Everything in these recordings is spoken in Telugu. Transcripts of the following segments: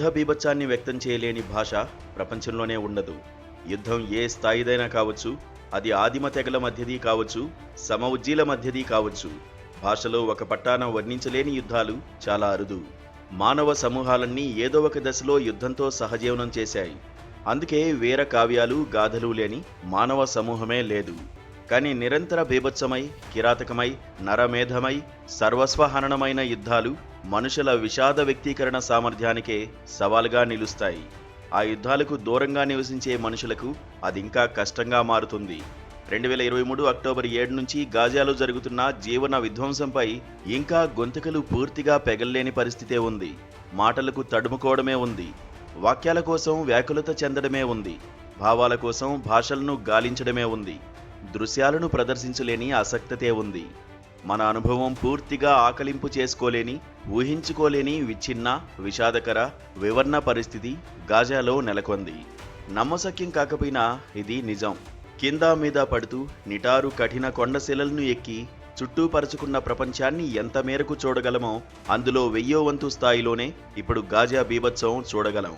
యుద్ధ బీభత్సాన్ని వ్యక్తం చేయలేని భాష ప్రపంచంలోనే ఉండదు. యుద్ధం ఏ స్థాయిదైనా కావచ్చు, అది ఆదిమ తెగల మధ్యది కావచ్చు, సమఉజ్జీల మధ్యది కావచ్చు. భాషలో ఒక పట్టాన వర్ణించలేని యుద్ధాలు చాలా అరుదు. మానవ సమూహాలన్నీ ఏదో ఒక దశలో యుద్ధంతో సహజీవనం చేశాయి. అందుకే వీర కావ్యాలు గాథలు లేని మానవ సమూహమే లేదు. కానీ నిరంతర బీభత్సమై, కిరాతకమై, నరమేధమై, సర్వస్వహననమైన యుద్ధాలు మనుషుల విషాద వ్యక్తీకరణ సామర్థ్యానికే సవాలుగా నిలుస్తాయి. ఆ యుద్ధాలకు దూరంగా నివసించే మనుషులకు అది ఇంకా కష్టంగా మారుతుంది. 2023 అక్టోబర్ 7 నుంచి గాజాలో జరుగుతున్న జీవన విధ్వంసంపై ఇంకా గొంతుకలు పూర్తిగా పెగల్లేని పరిస్థితే ఉంది. మాటలకు తడుముకోవడమే ఉంది. వాక్యాల కోసం వ్యాకులత చెందడమే ఉంది. భావాల కోసం భాషలను గాలించడమే ఉంది. దృశ్యాలను ప్రదర్శించలేని ఆసక్తతే ఉంది. మన అనుభవం పూర్తిగా ఆకలింపు చేసుకోలేని, ఊహించుకోలేని విచ్ఛిన్న, విషాదకర, వివర్ణ పరిస్థితి గాజాలో నెలకొంది. నమ్మశక్యం కాకపోయినా ఇది నిజం. కింద మీద పడుతూ నిటారు కఠిన కొండశిలలను ఎక్కి చుట్టూ పరుచుకున్న ప్రపంచాన్ని ఎంత మేరకు చూడగలమో అందులో 1000వ వంతు స్థాయిలోనే ఇప్పుడు గాజా బీభత్సం చూడగలం.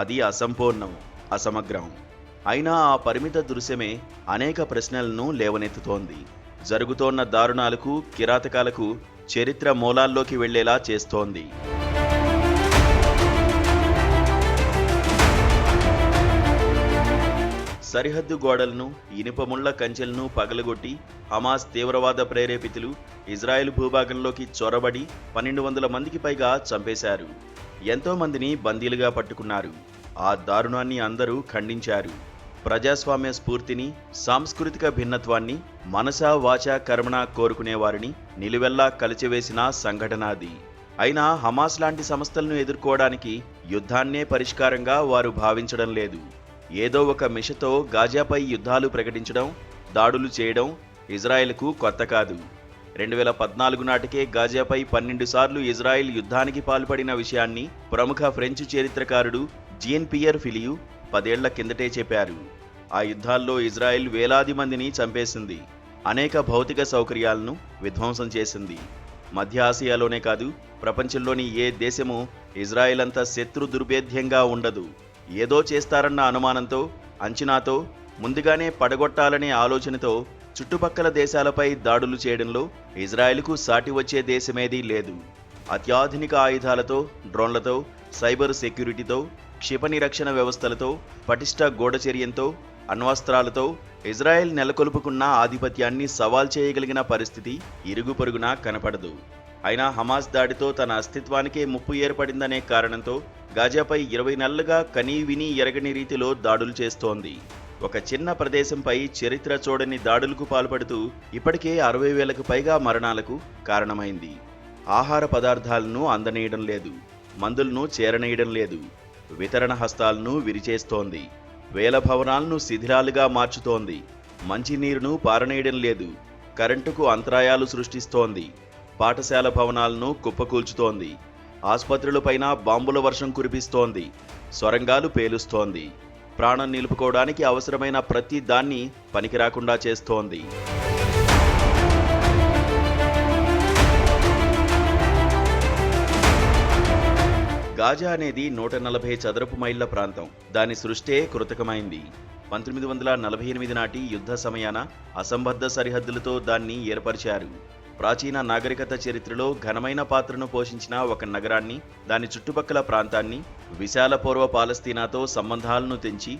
అది అసంపూర్ణం, అసమగ్రం. అయినా ఆ పరిమిత దృశ్యమే అనేక ప్రశ్నలను లేవనెత్తుతోంది. జరుగుతోన్న దారుణాలకు, కిరాతకాలకు చరిత్ర మూలాల్లోకి వెళ్లేలా చేస్తోంది. సరిహద్దు గోడలను, ఇనుపముళ్ల కంచెలను పగలగొట్టి హమాస్ తీవ్రవాద ప్రేరేపితులు ఇజ్రాయెల్ భూభాగంలోకి చొరబడి 1200 మందికి పైగా చంపేశారు. ఎంతో మందిని బందీలుగా పట్టుకున్నారు. ఆ దారుణాన్ని అందరూ ఖండించారు. ప్రజాస్వామ్య స్ఫూర్తిని, సాంస్కృతిక భిన్నత్వాన్ని మనసా వాచా కర్మణ కోరుకునేవారిని నిలువెల్లా కలిచివేసిన సంఘటనాది. అయినా హమాస్ లాంటి సంస్థలను ఎదుర్కోవడానికి యుద్ధాన్నే పరిష్కారంగా వారు భావించడం లేదు. ఏదో ఒక మిషతో గాజాపై యుద్ధాలు ప్రకటించడం, దాడులు చేయడం ఇజ్రాయెల్కు కొత్త కాదు. 2014 నాటికే గాజాపై 12 సార్లు ఇజ్రాయెల్ యుద్ధానికి పాల్పడిన విషయాన్ని ప్రముఖ ఫ్రెంచ్ చరిత్రకారుడు జీన్ పియర్ ఫిలియు 10 ఏళ్ల కిందటే చెప్పారు. ఆ యుద్ధాల్లో ఇజ్రాయెల్ వేలాది మందిని చంపేసింది. అనేక భౌతిక సౌకర్యాలను విధ్వంసం చేసింది. మధ్య ఆసియాలోనే కాదు, ప్రపంచంలోని ఏ దేశమూ ఇజ్రాయెల్ అంత శత్రు దుర్భేద్యంగా ఉండదు. ఏదో చేస్తారన్న అనుమానంతో, అంచనాతో, ముందుగానే పడగొట్టాలనే ఆలోచనతో చుట్టుపక్కల దేశాలపై దాడులు చేయడంలో ఇజ్రాయెల్కు సాటి వచ్చే దేశమేదీ లేదు. అత్యాధునిక ఆయుధాలతో, డ్రోన్లతో, సైబర్ సెక్యూరిటీతో, క్షిపణి రక్షణ వ్యవస్థలతో, పటిష్ట గూఢచర్యంతో, అణ్వస్త్రాలతో ఇజ్రాయెల్ నెలకొల్పుకున్న ఆధిపత్యాన్ని సవాల్ చేయగలిగిన పరిస్థితి ఇరుగు పొరుగునా కనపడదు. అయినా హమాస్ దాడితో తన అస్తిత్వానికే ముప్పు ఏర్పడిందనే కారణంతో గాజాపై 20 నెలలుగా కనీ విని ఎరగని రీతిలో దాడులు చేస్తోంది. ఒక చిన్న ప్రదేశంపై చరిత్ర చూడని దాడులకు పాల్పడుతూ ఇప్పటికే 60,000కు పైగా మరణాలకు కారణమైంది. ఆహార పదార్థాలను అందనీయడం లేదు, మందులను చేరనీయడం లేదు, వితరణ హస్తాలను విరిచేస్తోంది, వేల భవనాలను శిథిలాలుగా మార్చుతోంది, మంచినీరును పారనీయడం లేదు, కరెంటుకు అంతరాయాలు సృష్టిస్తోంది, పాఠశాల భవనాలను కుప్పకూల్చుతోంది, ఆసుపత్రులపైన బాంబుల వర్షం కురిపిస్తోంది, సొరంగాలు పేలుస్తోంది, ప్రాణం నిలుపుకోవడానికి అవసరమైన ప్రతి దాన్ని పనికిరాకుండా చేస్తోంది. గాజా అనేది 140 చదరపు మైళ్ళ ప్రాంతం. దాని సృష్టే కృతకమైంది. 1948 నాటి యుద్ధ సమయాన అసంబద్ధ సరిహద్దులతో దాన్ని ఏర్పరిచారు. ప్రాచీన నాగరికత చరిత్రలో ఘనమైన పాత్రను పోషించిన ఒక నగరాన్ని, దాని చుట్టుపక్కల ప్రాంతాన్ని, విశాల పూర్వ పాలస్తీనాతో సంబంధాలను తెంచి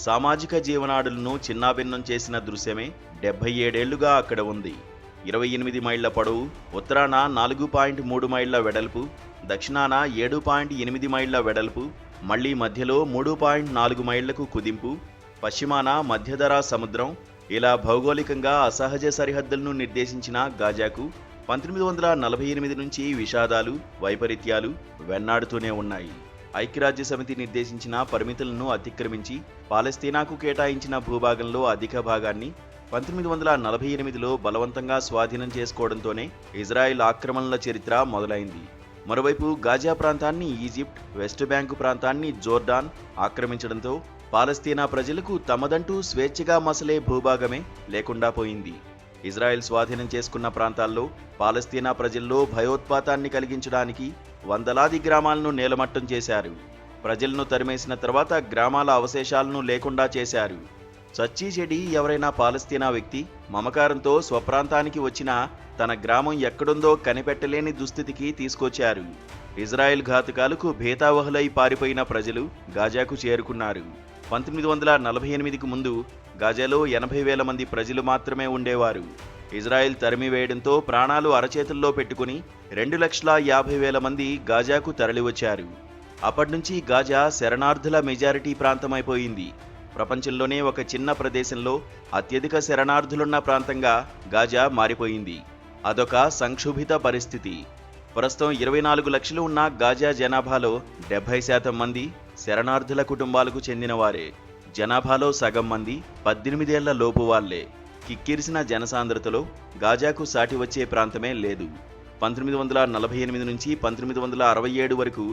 సామాజిక జీవనాడులను చిన్నాభిన్నం చేసిన దృశ్యమే 77 ఏళ్లుగా అక్కడ ఉంది. 28 మైళ్ళ పొడవు, ఉత్తరాన 4.3 మైళ్ళ వెడల్పు, దక్షిణాన 7.8 మైళ్ళ వెడల్పు, మళ్లీ మధ్యలో 3.4 మైళ్లకు కుదింపు, పశ్చిమాన మధ్యధరా సముద్రం, ఇలా భౌగోళికంగా అసహజ సరిహద్దులను నిర్దేశించిన గాజాకు 1948 నుంచి విషాదాలు, వైపరీత్యాలు వెన్నాడుతూనే ఉన్నాయి. ఐక్యరాజ్య సమితి నిర్దేశించిన పరిమితులను అతిక్రమించి పాలస్తీనాకు కేటాయించిన భూభాగంలో అధిక భాగాన్ని 1948లో బలవంతంగా స్వాధీనం చేసుకోవడంతోనే ఇజ్రాయెల్ ఆక్రమణల చరిత్ర మొదలైంది. మరోవైపు గాజా ప్రాంతాన్ని ఈజిప్ట్, వెస్ట్ బ్యాంకు ప్రాంతాన్ని జోర్డాన్ ఆక్రమించడంతో పాలస్తీనా ప్రజలకు తమదంటూ స్వేచ్ఛగా మసలే భూభాగమే లేకుండా పోయింది. ఇజ్రాయెల్ స్వాధీనం చేసుకున్న ప్రాంతాల్లో పాలస్తీనా ప్రజల్లో భయోత్పాతాన్ని కలిగించడానికి వందలాది గ్రామాలను నేలమట్టం చేశారు. ప్రజలను తరిమేసిన తర్వాత గ్రామాల అవశేషాలను లేకుండా చేశారు. చచ్చీ చెడి ఎవరైనా పాలస్తీనా వ్యక్తి మమకారంతో స్వప్రాంతానికి వచ్చినా తన గ్రామం ఎక్కడుందో కనిపెట్టలేని దుస్థితికి తీసుకొచ్చారు. ఇజ్రాయెల్ ఘాతుకాలకు భేతావహులై పారిపోయిన ప్రజలు గాజాకు చేరుకున్నారు. 1948కు ముందు గాజాలో 80,000 మంది ప్రజలు మాత్రమే ఉండేవారు. ఇజ్రాయెల్ తరిమివేయడంతో ప్రాణాలు అరచేతుల్లో పెట్టుకుని 2,50,000 మంది గాజాకు తరలివచ్చారు. అప్పటినుంచి గాజా శరణార్థుల మెజారిటీ ప్రాంతమైపోయింది. ప్రపంచంలోనే ఒక చిన్న ప్రదేశంలో అత్యధిక శరణార్థులున్న ప్రాంతంగా గాజా మారిపోయింది. అదొక సంక్షుభిత పరిస్థితి. ప్రస్తుతం 24 లక్షలు ఉన్న గాజా జనాభాలో 70% మంది శరణార్థుల కుటుంబాలకు చెందినవారే. జనాభాలో సగం మంది 18 ఏళ్ల లోపు వాళ్లే. కిక్కిరిసిన జనసాంద్రతలో గాజాకు సాటి వచ్చే ప్రాంతమే లేదు. 1948 నుంచి 1967 వరకు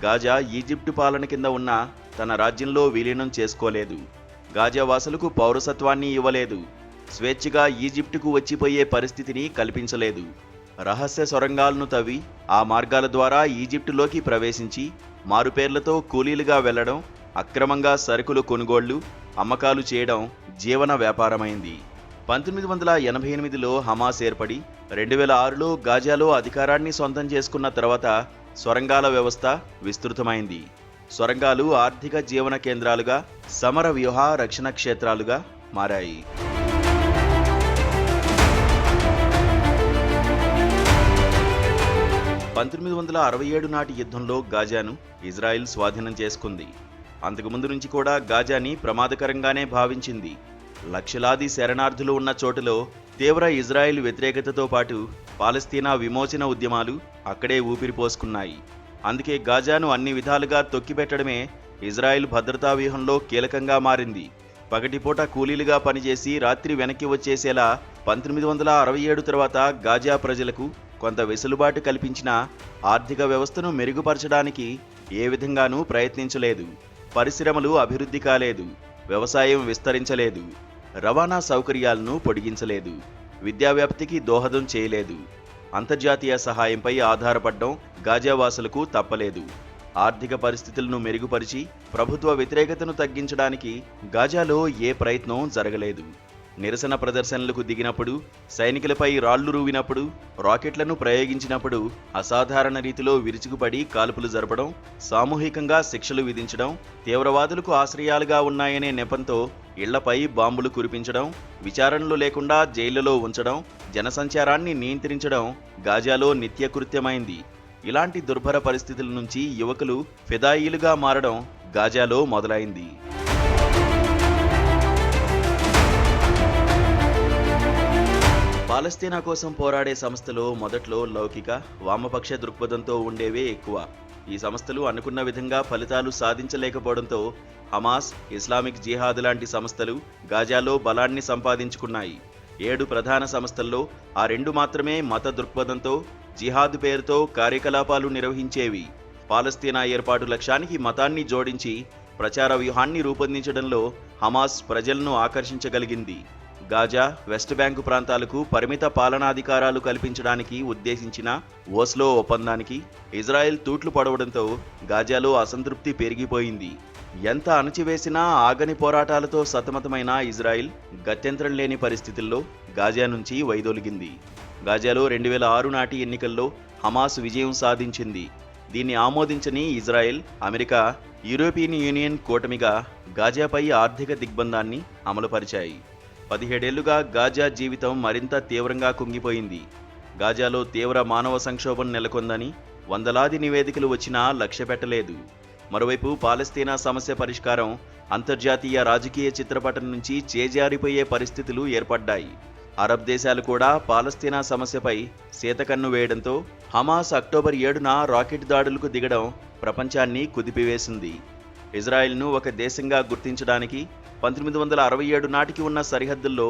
గాజా ఈజిప్టు పాలన కింద ఉన్న తన రాజ్యంలో విలీనం చేసుకోలేదు. గాజా వాసులకు పౌరసత్వాన్ని ఇవ్వలేదు. స్వేచ్ఛగా ఈజిప్టుకు వచ్చిపోయే పరిస్థితిని కల్పించలేదు. రహస్య సొరంగాలను తవ్వి ఆ మార్గాల ద్వారా ఈజిప్టులోకి ప్రవేశించి మారుపేర్లతో కూలీలుగా వెళ్లడం, అక్రమంగా సరుకులు కొనుగోళ్లు, అమ్మకాలు చేయడం జీవన వ్యాపారమైంది. 1988లో హమాస్ ఏర్పడి 2006లో గాజాలో అధికారాన్ని సొంతం చేసుకున్న తర్వాత సొరంగాల వ్యవస్థ విస్తృతమైంది. సొరంగాలు ఆర్థిక జీవన కేంద్రాలుగా, సమర వ్యూహ రక్షణ క్షేత్రాలుగా మారాయి. 1967 నాటి యుద్ధంలో గాజాను ఇజ్రాయెల్ స్వాధీనం చేసుకుంది. అంతకుముందు నుంచి కూడా గాజాని ప్రమాదకరంగానే భావించింది. లక్షలాది శరణార్థులు ఉన్న చోటులో తీవ్ర ఇజ్రాయెల్ వ్యతిరేకతతో పాటు పాలస్తీనా విమోచన ఉద్యమాలు అక్కడే ఊపిరిపోసుకున్నాయి. అందుకే గాజాను అన్ని విధాలుగా తొక్కిపెట్టడమే ఇజ్రాయెల్ భద్రతా వ్యూహంలో కీలకంగా మారింది. పగటిపూట కూలీలుగా పనిచేసి రాత్రి వెనక్కి వచ్చేసేలా 1967 తర్వాత గాజా ప్రజలకు కొంత వెసులుబాటు కల్పించిన ఆర్థిక వ్యవస్థను మెరుగుపరచడానికి ఏ విధంగానూ ప్రయత్నించలేదు. పరిశ్రమలు అభివృద్ధి కాలేదు. వ్యవసాయం విస్తరించలేదు. రవాణా సౌకర్యాలను పొడిగించలేదు. విద్యావ్యాప్తికి దోహదం చేయలేదు. అంతర్జాతీయ సహాయంపై ఆధారపడడం గాజావాసులకు తప్పలేదు. ఆర్థిక పరిస్థితులను మెరుగుపరిచి ప్రభుత్వ వ్యతిరేకతను తగ్గించడానికి గాజాలో ఏ ప్రయత్నం జరగలేదు. నిరసన ప్రదర్శనలకు దిగినప్పుడు, సైనికులపై రాళ్లు రూవినప్పుడు, రాకెట్లను ప్రయోగించినప్పుడు అసాధారణ రీతిలో విరుచుకుపడి కాల్పులు జరపడం, సామూహికంగా శిక్షలు విధించడం, తీవ్రవాదులకు ఆశ్రయాలుగా ఉన్నాయనే నెపంతో ఇళ్లపై బాంబులు కురిపించడం, విచారణలు లేకుండా జైళ్లలో ఉంచడం, జనసంచారాన్ని నియంత్రించడం గాజాలో నిత్యకృత్యమైంది. ఇలాంటి దుర్భర పరిస్థితుల నుంచి యువకులు ఫిదాయిలుగా మారడం గాజాలో మొదలైంది. పాలస్తీనా కోసం పోరాడే సంస్థలో మొదట్లో లౌకిక, వామపక్ష దృక్పథంతో ఉండేవే ఎక్కువ. ఈ సంస్థలు అనుకున్న విధంగా ఫలితాలు సాధించలేకపోవడంతో హమాస్, ఇస్లామిక్ జిహాద్ లాంటి సంస్థలు గాజాలో బలాన్ని సంపాదించుకున్నాయి. 7 ప్రధాన సంస్థల్లో ఆ 2 మాత్రమే మత దృక్పథంతో జిహాద్ పేరుతో కార్యకలాపాలు నిర్వహించేవి. పాలస్తీనా ఏర్పాటు లక్ష్యానికి మతాన్ని జోడించి ప్రచార వ్యూహాన్ని రూపొందించడంలో హమాస్ ప్రజలను ఆకర్షించగలిగింది. గాజా, వెస్ట్ బ్యాంకు ప్రాంతాలకు పరిమిత పాలనాధికారాలు కల్పించడానికి ఉద్దేశించిన ఓస్లో ఒప్పందానికి ఇజ్రాయెల్ తూట్లు పడవడంతో గాజాలో అసంతృప్తి పెరిగిపోయింది. ఎంత అణచివేసినా ఆగని పోరాటాలతో సతమతమైన ఇజ్రాయెల్ గత్యంతరం లేని పరిస్థితుల్లో గాజా నుంచి వైదొలిగింది. గాజాలో 2006 నాటి ఎన్నికల్లో హమాస్ విజయం సాధించింది. దీన్ని ఆమోదించని ఇజ్రాయెల్, అమెరికా, యూరోపియన్ యూనియన్ కూటమిగా గాజాపై ఆర్థిక దిగ్బంధాన్ని అమలుపరిచాయి. 17 ఏళ్లుగా గాజా జీవితం మరింత తీవ్రంగా కుంగిపోయింది. గాజాలో తీవ్ర మానవ సంక్షోభం నెలకొందని వందలాది నివేదికలు వచ్చినా లక్ష్యపెట్టలేదు. మరోవైపు పాలస్తీనా సమస్య పరిష్కారం అంతర్జాతీయ రాజకీయ చిత్రపటం నుంచి చేజారిపోయే పరిస్థితులు ఏర్పడ్డాయి. అరబ్ దేశాలు కూడా పాలస్తీనా సమస్యపై శీతకన్ను వేయడంతో హమాస్ అక్టోబర్ 7న రాకెట్ దాడులకు దిగడం ప్రపంచాన్ని కుదిపివేసింది. ఇజ్రాయెల్ను ఒక దేశంగా గుర్తించడానికి 1967 నాటికి ఉన్న సరిహద్దుల్లో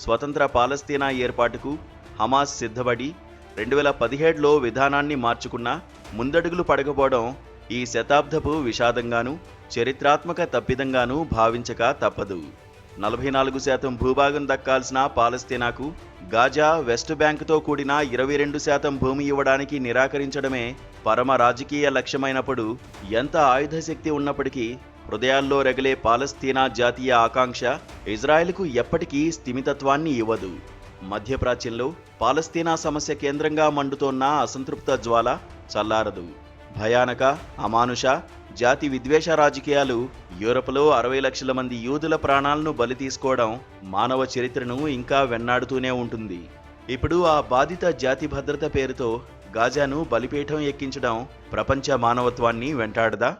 స్వతంత్ర పాలస్తీనా ఏర్పాటుకు హమాస్ సిద్ధపడి 2017లో విధానాన్ని మార్చుకున్న ముందడుగులు పడకపోవడం ఈ శతాబ్దపు విషాదంగానూ చరిత్రాత్మక తప్పిదంగానూ భావించక తప్పదు. 44% భూభాగం దక్కాల్సిన పాలస్తీనాకు గాజా, వెస్ట్ బ్యాంకుతో కూడిన 22% భూమి ఇవ్వడానికి నిరాకరించడమే పరమ రాజకీయ లక్ష్యమైనప్పుడు ఎంత ఆయుధ శక్తి ఉన్నప్పటికీ హృదయాల్లో రగిలే పాలస్తీనా జాతీయ ఆకాంక్ష ఇజ్రాయెల్కు ఎప్పటికీ స్థిమితత్వాన్ని ఇవ్వదు. మధ్యప్రాచ్యంలో పాలస్తీనా సమస్య కేంద్రంగా మండుతోన్న అసంతృప్త జ్వాల చల్లారదు. భయానక, అమానుష, జాతి విద్వేష రాజకీయాలు యూరప్లో 60 లక్షల మంది యూదుల ప్రాణాలను బలి తీసుకోవడం మానవ చరిత్రను ఇంకా వెన్నాడుతూనే ఉంటుంది. ఇప్పుడు ఆ బాధిత జాతి భద్రత పేరుతో గాజాను బలిపీఠం ఎక్కించడం ప్రపంచ మానవత్వాన్ని వెంటాడదా?